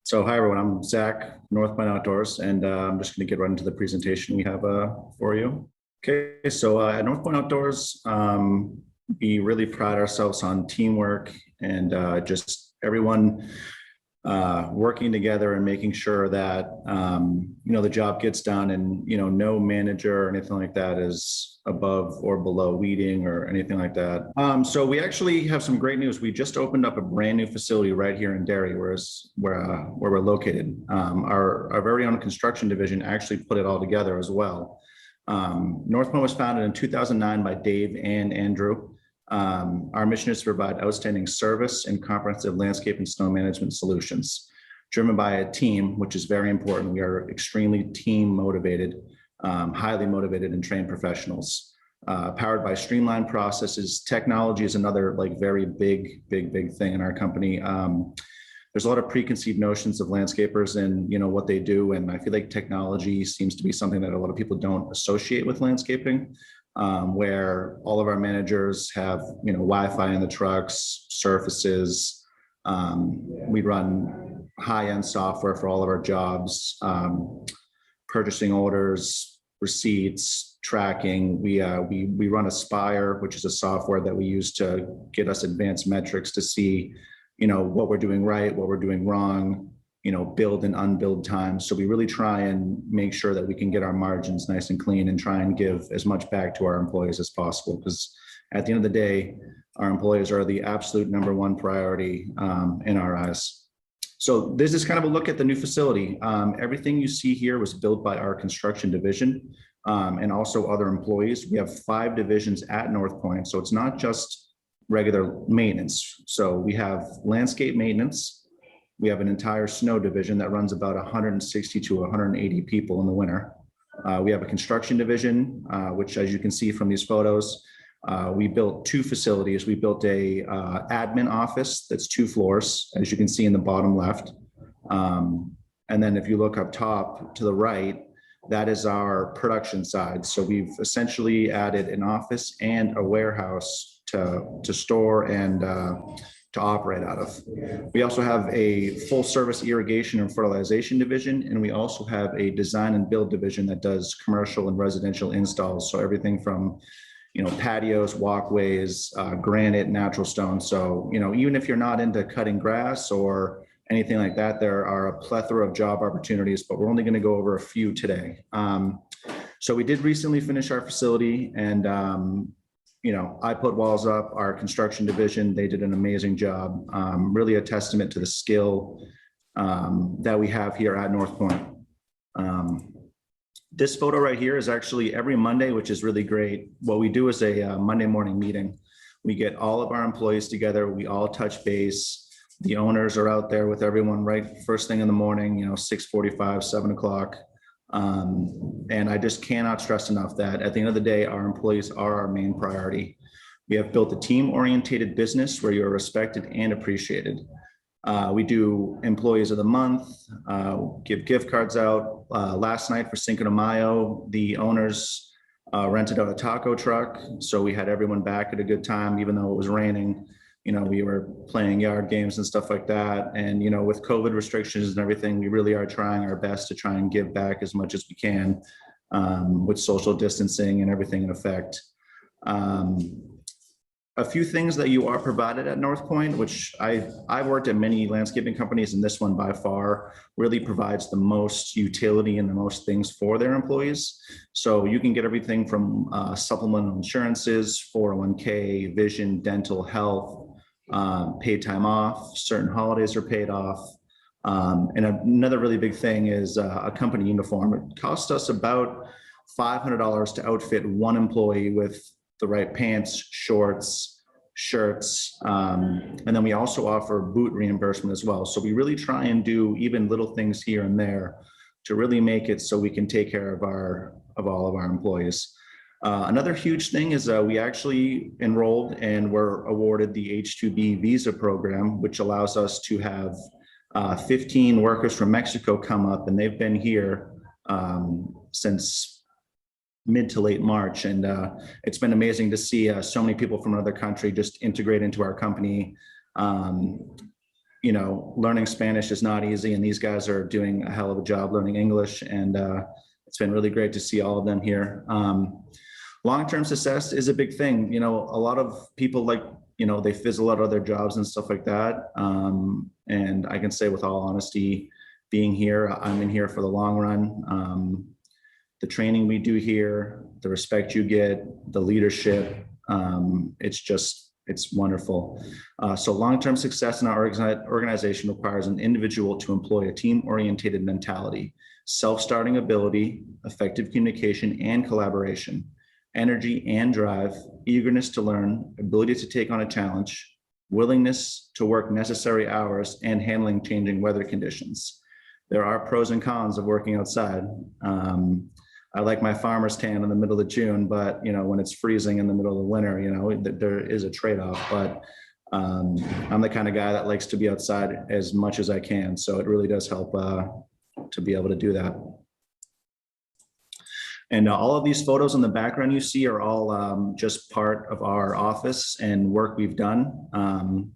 So hi everyone, I'm Zach, North Point Outdoors, and I'm just going to get right into the presentation we have for you. Okay, so at North Point Outdoors, we really pride ourselves on teamwork and just everyone working together and making sure that the job gets done, and no manager or anything like that is above or below weeding or anything like that. So we actually have some great news. We just opened up a brand new facility right here in Derry, where we're located. Our very own construction division actually put it all together as well. North Point was founded in 2009 by Dave and Andrew. Our mission is to provide outstanding service and comprehensive landscape and snow management solutions, driven by a team, which is very important. We are extremely team motivated, highly motivated and trained professionals, powered by streamlined processes. Technology is another very big thing in our company. There's a lot of preconceived notions of landscapers and what they do, and I feel like technology seems to be something that a lot of people don't associate with landscaping. Where all of our managers have Wi-Fi in the trucks, surfaces. We run high-end software for all of our jobs, purchasing orders, receipts, tracking. We run Aspire, which is a software that we use to get us advanced metrics to see what we're doing right, what we're doing wrong, build and unbilled time. So we really try and make sure that we can get our margins nice and clean and try and give as much back to our employees as possible, because at the end of the day, our employees are the absolute #1 priority in our eyes. So this is kind of a look at the new facility. Everything you see here was built by our construction division and also other employees. We have 5 divisions at North Point, so it's not just regular maintenance. So we have landscape maintenance. We have an entire snow division that runs about 160 to 180 people in the winter. We have a construction division, which, as you can see from these photos, we built 2 facilities. We built a admin office that's 2 floors, as you can see in the bottom left. And then if you look up top to the right, that is our production side. So we've essentially added an office and a warehouse to store and to operate out of. We also have a full service irrigation and fertilization division, and we also have a design and build division that does commercial and residential installs. So everything from patios, walkways, granite, natural stone. So even if you're not into cutting grass or anything like that, there are a plethora of job opportunities, but we're only going to go over a few today. So we did recently finish our facility, and I put walls up. Our construction division, they did an amazing job. Really a testament to the skill that we have here at North Point. This photo right here is actually every Monday, which is really great. What we do is a Monday morning meeting. We get all of our employees together. We all touch base. The owners are out there with everyone right first thing in the morning, 6:45, 7 o'clock. And I just cannot stress enough that at the end of the day, our employees are our main priority. We have built a team-oriented business where you're respected and appreciated. We do employees of the month, give gift cards out. Last night for Cinco de Mayo, the owners rented out a taco truck. So we had everyone back at a good time, even though it was raining. We were playing yard games and stuff like that. And, with COVID restrictions and everything, we really are trying our best to try and give back as much as we can with social distancing and everything in effect. A few things that you are provided at North Point, which I've worked at many landscaping companies, and this one by far really provides the most utility and the most things for their employees. So you can get everything from supplemental insurances, 401k, vision, dental, health, paid time off, certain holidays are paid off. And another really big thing is a company uniform. It costs us about $500 to outfit one employee with the right pants, shorts, shirts, and then we also offer boot reimbursement as well. So we really try and do even little things here and there to really make it so we can take care of all of our employees. Another huge thing is we actually enrolled and were awarded the H-2B visa program, which allows us to have 15 workers from Mexico come up, and they've been here since mid to late March. And it's been amazing to see so many people from another country just integrate into our company. learning Spanish is not easy, and these guys are doing a hell of a job learning English, and it's been really great to see all of them here. Long-term success is a big thing. A lot of people they fizzle out of their jobs and stuff like that. And I can say with all honesty, being here, I'm in here for the long run. The training we do here, the respect you get, the leadership, it's wonderful. So long-term success in our organization requires an individual to employ a team-oriented mentality, self-starting ability, effective communication and collaboration, energy and drive, eagerness to learn, ability to take on a challenge, willingness to work necessary hours, and handling changing weather conditions. There are pros and cons of working outside. I like my farmer's tan in the middle of June, but when it's freezing in the middle of the winter, there is a trade-off. But I'm the kind of guy that likes to be outside as much as I can, so it really does help to be able to do that. And all of these photos in the background you see are all just part of our office and work we've done.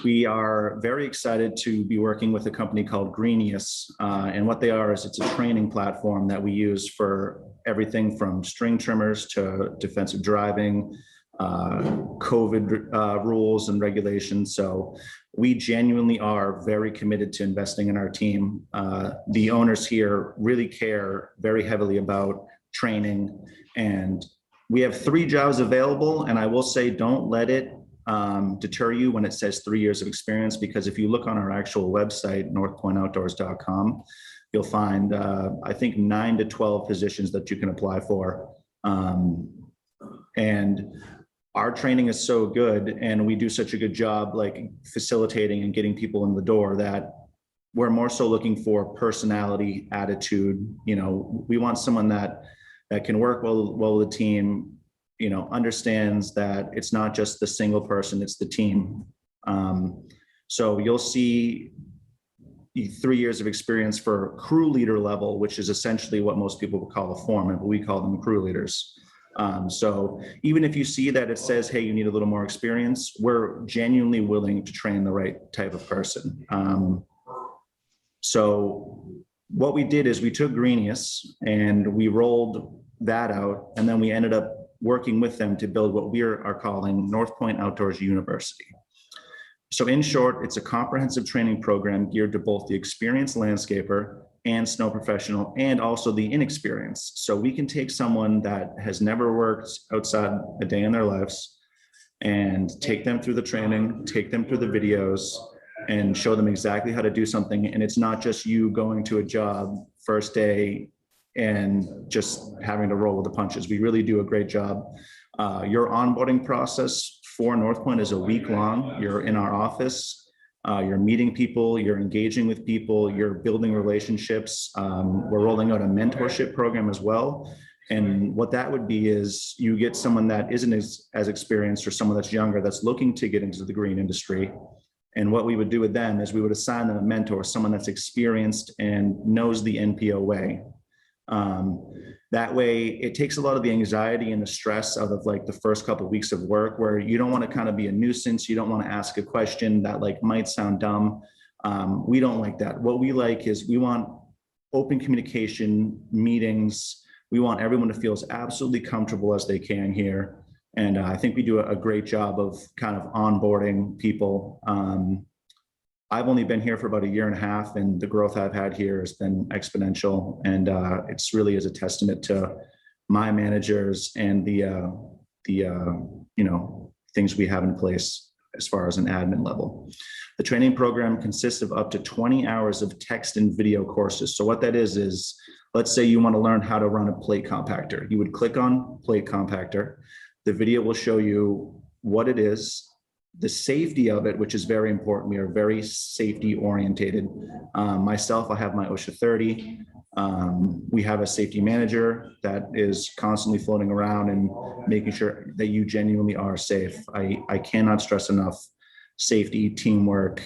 We are very excited to be working with a company called Greenius. And what they are is it's a training platform that we use for everything from string trimmers to defensive driving, COVID rules and regulations. So we genuinely are very committed to investing in our team. The owners here really care very heavily about training, and we have 3 jobs available. And I will say, don't let it deter you when it says 3 years of experience, because if you look on our actual website, northpointoutdoors.com, you'll find, I think 9 to 12 positions that you can apply for. And our training is so good, and we do such a good job facilitating and getting people in the door, that we're more so looking for personality, attitude. We want someone that can work well with the team, understands that it's not just the single person, it's the team. So you'll see 3 years of experience for crew leader level, which is essentially what most people would call a foreman, but we call them crew leaders. So even if you see that it says, hey, you need a little more experience, we're genuinely willing to train the right type of person. So what we did is we took Greenius and we rolled that out, and then we ended up working with them to build what we are calling North Point Outdoors University. So in short, it's a comprehensive training program geared to both the experienced landscaper and snow professional, and also the inexperienced. So we can take someone that has never worked outside a day in their lives and take them through the training, take them through the videos, and show them exactly how to do something. And it's not just you going to a job first day and just having to roll with the punches. We really do a great job. Your onboarding process for North Point is a week long. You're in our office. You're meeting people, you're engaging with people, you're building relationships. We're rolling out a mentorship program as well. And what that would be is you get someone that isn't as experienced, or someone that's younger that's looking to get into the green industry. And what we would do with them is we would assign them a mentor, someone that's experienced and knows the NPO way. That way it takes a lot of the anxiety and the stress out of the first couple of weeks of work, where you don't want to kind of be a nuisance. You don't want to ask a question that might sound dumb. We don't like that. What we like is we want open communication meetings. We want everyone to feel as absolutely comfortable as they can here. And I think we do a great job of kind of onboarding people. I've only been here for about 1.5 years, and the growth I've had here has been exponential. And it's really is a testament to my managers and the things we have in place as far as an admin level. The training program consists of up to 20 hours of text and video courses. So what that is let's say you want to learn how to run a plate compactor. You would click on plate compactor. The video will show you what it is, the safety of it, which is very important. We are very safety orientated. Myself, I have my OSHA 30. We have a safety manager that is constantly floating around and making sure that you genuinely are safe. I cannot stress enough safety, teamwork,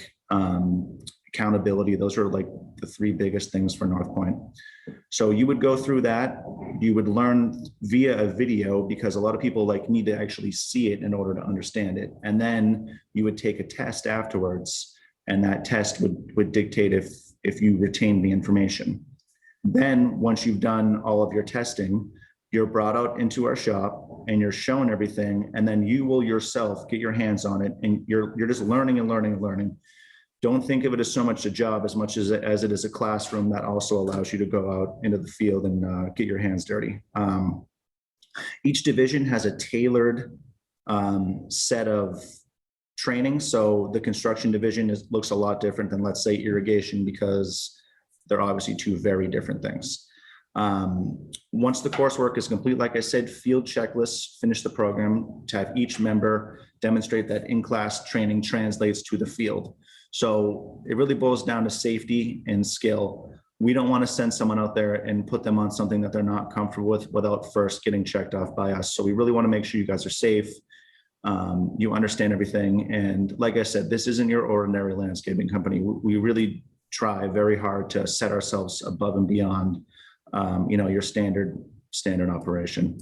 accountability. Those are the 3 biggest things for North Point. So you would go through that. You would learn via a video, because a lot of people need to actually see it in order to understand it. And then you would take a test afterwards and that test would dictate if you retain the information. Then once you've done all of your testing, you're brought out into our shop and you're shown everything, and then you will yourself get your hands on it, and you're just learning and learning and learning. Don't think of it as so much a job as much as it is a classroom that also allows you to go out into the field and get your hands dirty. Each division has a tailored set of training. So the construction division looks a lot different than, let's say, irrigation, because they're obviously two very different things. Once the coursework is complete, like I said, field checklists finish the program to have each member demonstrate that in-class training translates to the field. So it really boils down to safety and skill. We don't want to send someone out there and put them on something that they're not comfortable with without first getting checked off by us. So we really want to make sure you guys are safe. You understand everything. And like I said, this isn't your ordinary landscaping company. We really try very hard to set ourselves above and beyond your standard operation.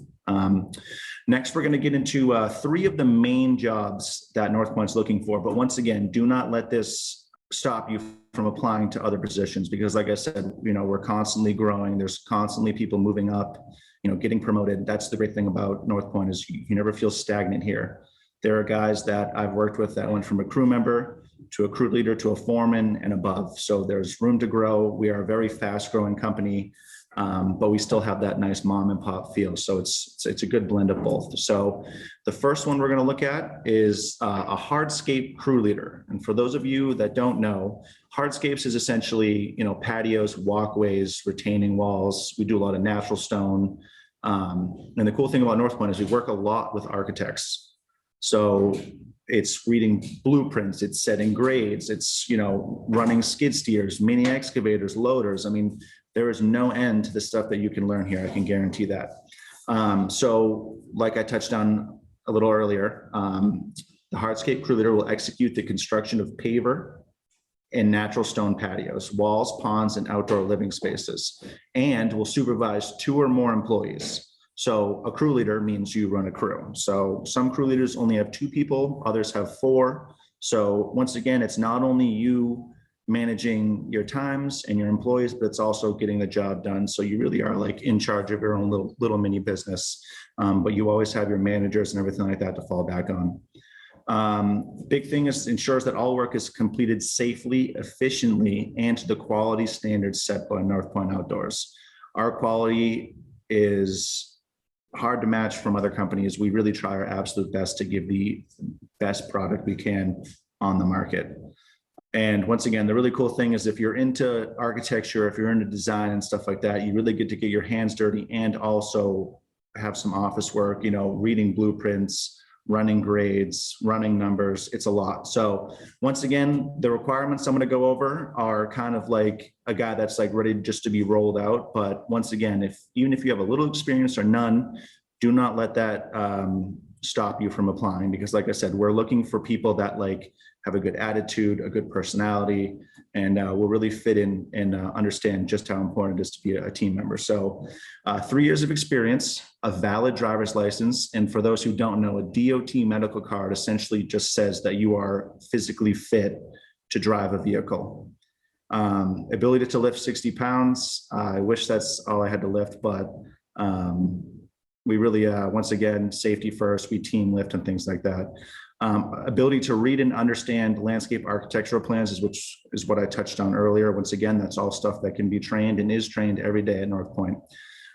Next, we're going to get into 3 of the main jobs that North Point's looking for. But once again, do not let this stop you from applying to other positions, because like I said, we're constantly growing. There's constantly people moving up, getting promoted. That's the great thing about North Point, is you never feel stagnant here. There are guys that I've worked with that went from a crew member to a crew leader to a foreman and above. So there's room to grow. We are a very fast growing company. But we still have that nice mom and pop feel. So it's a good blend of both. So the first one we're going to look at is a hardscape crew leader. And for those of you that don't know, hardscapes is essentially, patios, walkways, retaining walls. We do a lot of natural stone. And the cool thing about North Point is we work a lot with architects. So it's reading blueprints, it's setting grades, it's, running skid steers, mini excavators, loaders. I mean, there is no end to the stuff that you can learn here. I can guarantee that. So like I touched on a little earlier, the hardscape crew leader will execute the construction of paver and natural stone patios, walls, ponds, and outdoor living spaces, and will supervise 2 or more employees. So a crew leader means you run a crew. So some crew leaders only have 2 people, others have 4. So once again, it's not only you managing your times and your employees, but it's also getting the job done. So you really are like in charge of your own little mini business, but you always have your managers and everything like that to fall back on. Big thing is ensures that all work is completed safely, efficiently, and to the quality standards set by North Point Outdoors. Our quality is hard to match from other companies. We really try our absolute best to give the best product we can on the market. And once again, the really cool thing is if you're into architecture, if you're into design and stuff like that, you really get to get your hands dirty and also have some office work, reading blueprints, running grades, running numbers. It's a lot. So once again, the requirements I'm going to go over are kind of like a guy that's like ready just to be rolled out. But once again, even if you have a little experience or none, do not let that stop you from applying, because like I said, we're looking for people that have a good attitude, a good personality, and will really fit in and understand just how important it is to be a team member. So 3 years of experience, a valid driver's license, and for those who don't know, a DOT medical card essentially just says that you are physically fit to drive a vehicle. Ability to lift 60 pounds. I wish that's all I had to lift, but we really, once again, safety first, we team lift and things like that. Ability to read and understand landscape architectural plans, which is what I touched on earlier. Once again, that's all stuff that can be trained and is trained every day at North Point.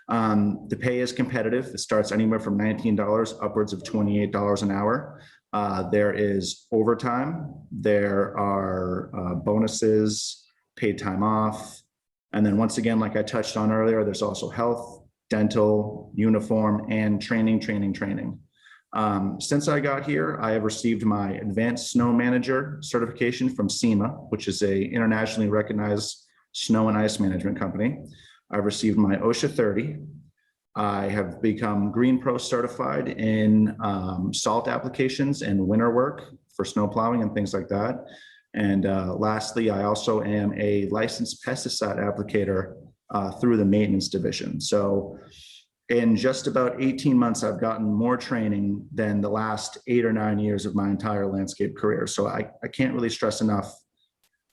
The pay is competitive. It starts anywhere from $19 upwards of $28 an hour. There is overtime. There are bonuses, paid time off. And then once again, like I touched on earlier, there's also health, dental, uniform, and training. Since I got here, I have received my Advanced Snow Manager certification from SEMA, which is a internationally recognized snow and ice management company. I've received my OSHA 30. I have become Green Pro certified in salt applications and winter work for snow plowing and things like that. And lastly, I also am a licensed pesticide applicator through the maintenance division. So in just about 18 months, I've gotten more training than the last 8 or 9 years of my entire landscape career. So I can't really stress enough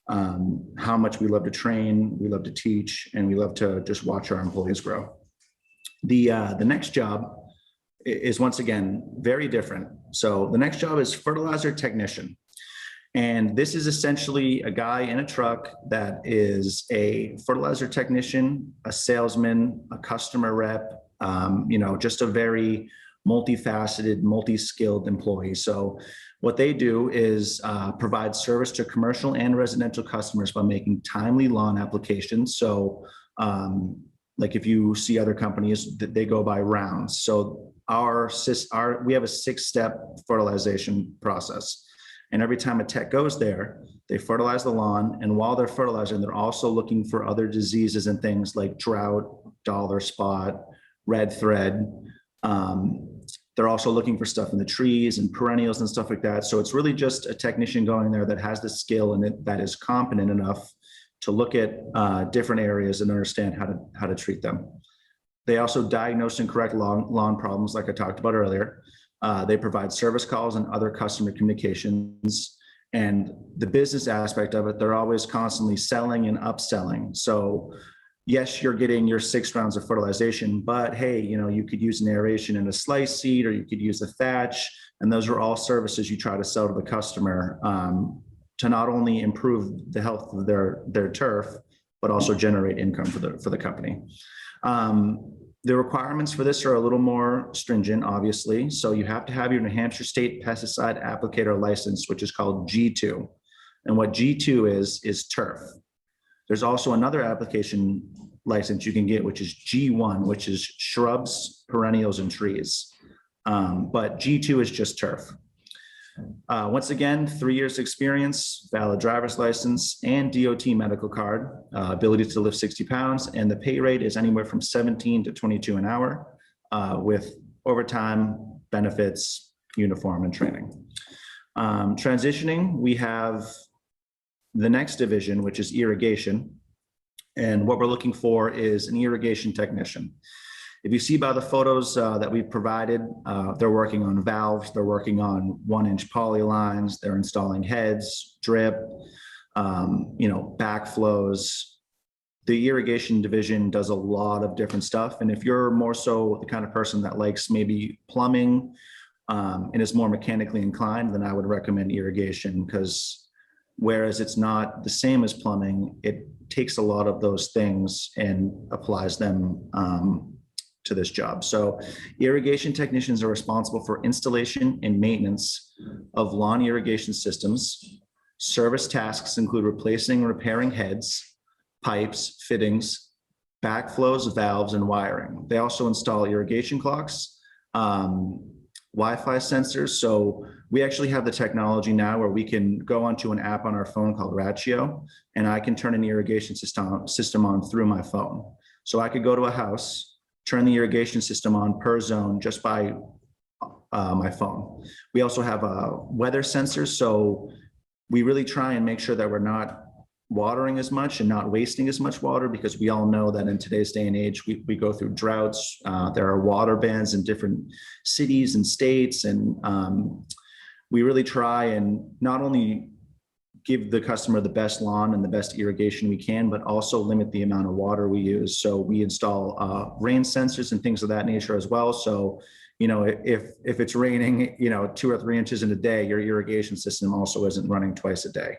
how much we love to train, we love to teach, and we love to just watch our employees grow. The next job is once again very different. So the next job is Fertilizer Technician. And this is essentially a guy in a truck that is a fertilizer technician, a salesman, a customer rep, just a very multifaceted, multi-skilled employee. So what they do is provide service to commercial and residential customers by making timely lawn applications. So like if you see other companies, they go by rounds. So we have a 6-step fertilization process. And every time a tech goes there, they fertilize the lawn. And while they're fertilizing, they're also looking for other diseases and things like drought, dollar spot, red thread. They're also looking for stuff in the trees and perennials and stuff like that. So it's really just a technician going there that has the skill and that is competent enough to look at different areas and understand how to treat them. They also diagnose and correct lawn problems, like I talked about earlier. They provide service calls and other customer communications. And the business aspect of it, they're always constantly selling and upselling. So yes, you're getting your 6 rounds of fertilization, but hey, you could use an aeration in a slice seed, or you could use a thatch. And those are all services you try to sell to the customer to not only improve the health of their turf, but also generate income for the company. The requirements for this are a little more stringent, obviously. So you have to have your New Hampshire State Pesticide Applicator license, which is called G2. And what G2 is turf. There's also another application license you can get, which is G1, which is shrubs, perennials, and trees. But G2 is just turf. Once again, 3 years experience, valid driver's license, and DOT medical card, ability to lift 60 pounds, and the pay rate is anywhere from 17 to 22 an hour with overtime, benefits, uniform, and training. Transitioning, we have the next division, which is irrigation. And what we're looking for is an irrigation technician. If you see by the photos that we've provided, they're working on valves, they're working on 1-inch poly lines, they're installing heads, drip, backflows. The irrigation division does a lot of different stuff. And if you're more so the kind of person that likes maybe plumbing and is more mechanically inclined, then I would recommend irrigation, because whereas it's not the same as plumbing, it takes a lot of those things and applies them to this job. So irrigation technicians are responsible for installation and maintenance of lawn irrigation systems. Service tasks include replacing and repairing heads, pipes, fittings, backflows, valves, and wiring. They also install irrigation clocks, Wi-Fi sensors. So we actually have the technology now where we can go onto an app on our phone called Ratio, and I can turn an irrigation system on through my phone. So I could go to a house, turn the irrigation system on per zone just by my phone. We also have weather sensors. So we really try and make sure that we're not watering as much and not wasting as much water, because we all know that in today's day and age, we go through droughts. There are water bans in different cities and states. And we really try and not only give the customer the best lawn and the best irrigation we can, but also limit the amount of water we use. So we install rain sensors and things of that nature as well. So, if it's raining, 2 or 3 inches in a day, your irrigation system also isn't running twice a day.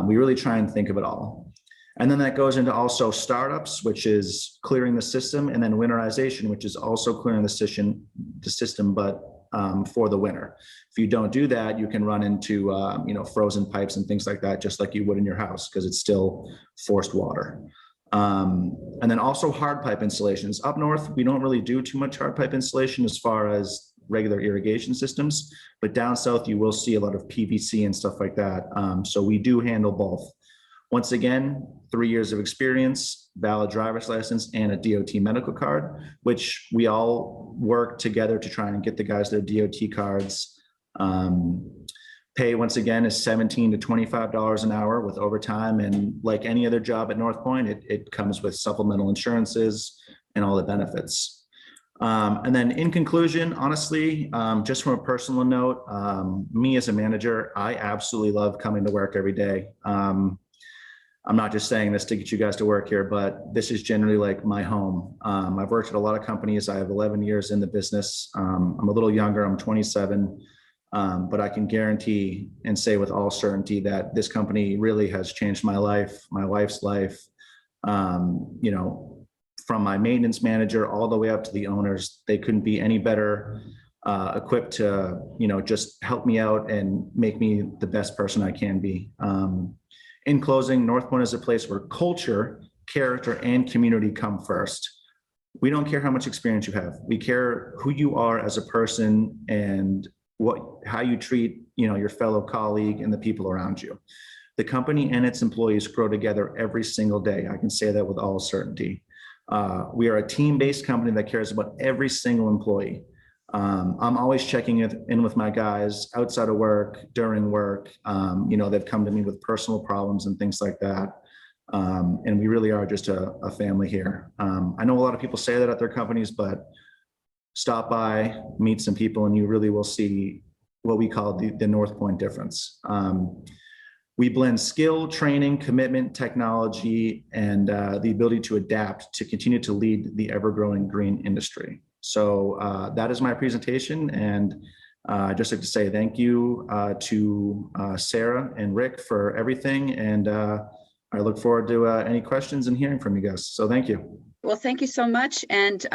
We really try and think of it all. And then that goes into also startups, which is clearing the system, and then winterization, which is also clearing the system, but for the winter. If you don't do that, you can run into frozen pipes and things like that, just like you would in your house, because it's still forced water. And then also hard pipe installations. Up north, we don't really do too much hard pipe installation as far as regular irrigation systems, but down south, you will see a lot of PVC and stuff like that. So we do handle both. Once again, 3 years of experience, valid driver's license, and a DOT medical card, which we all work together to try and get the guys their DOT cards. Pay, once again, is $17 to $25 an hour with overtime. And like any other job at North Point, it comes with supplemental insurances and all the benefits. And then in conclusion, honestly, just from a personal note, me as a manager, I absolutely love coming to work every day. I'm not just saying this to get you guys to work here, but this is generally like my home. I've worked at a lot of companies. I have 11 years in the business. I'm a little younger, I'm 27, but I can guarantee and say with all certainty that this company really has changed my life, my wife's life. You know, from my maintenance manager all the way up to the owners, they couldn't be any better equipped to, you know, just help me out and make me the best person I can be. In closing, North Point is a place where culture, character, and community come first. We don't care how much experience you have. We care who you are as a person and how you treat, you know, your fellow colleague and the people around you. The company and its employees grow together every single day. I can say that with all certainty. We are a team-based company that cares about every single employee. I'm always checking in with my guys outside of work, during work. You know, they've come to me with personal problems and things like that. And we really are just a family here. I know a lot of people say that at their companies, but stop by, meet some people, and you really will see what we call the North Point difference. We blend skill, training, commitment, technology, and the ability to adapt to continue to lead the ever-growing green industry. So that is my presentation, and I'd just like to say thank you to Sarah and Rick for everything, and I look forward to any questions and hearing from you guys. So thank you. Well, thank you so much, and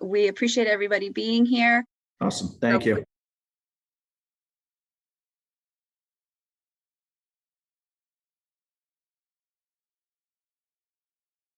we appreciate everybody being here. Awesome, thank you.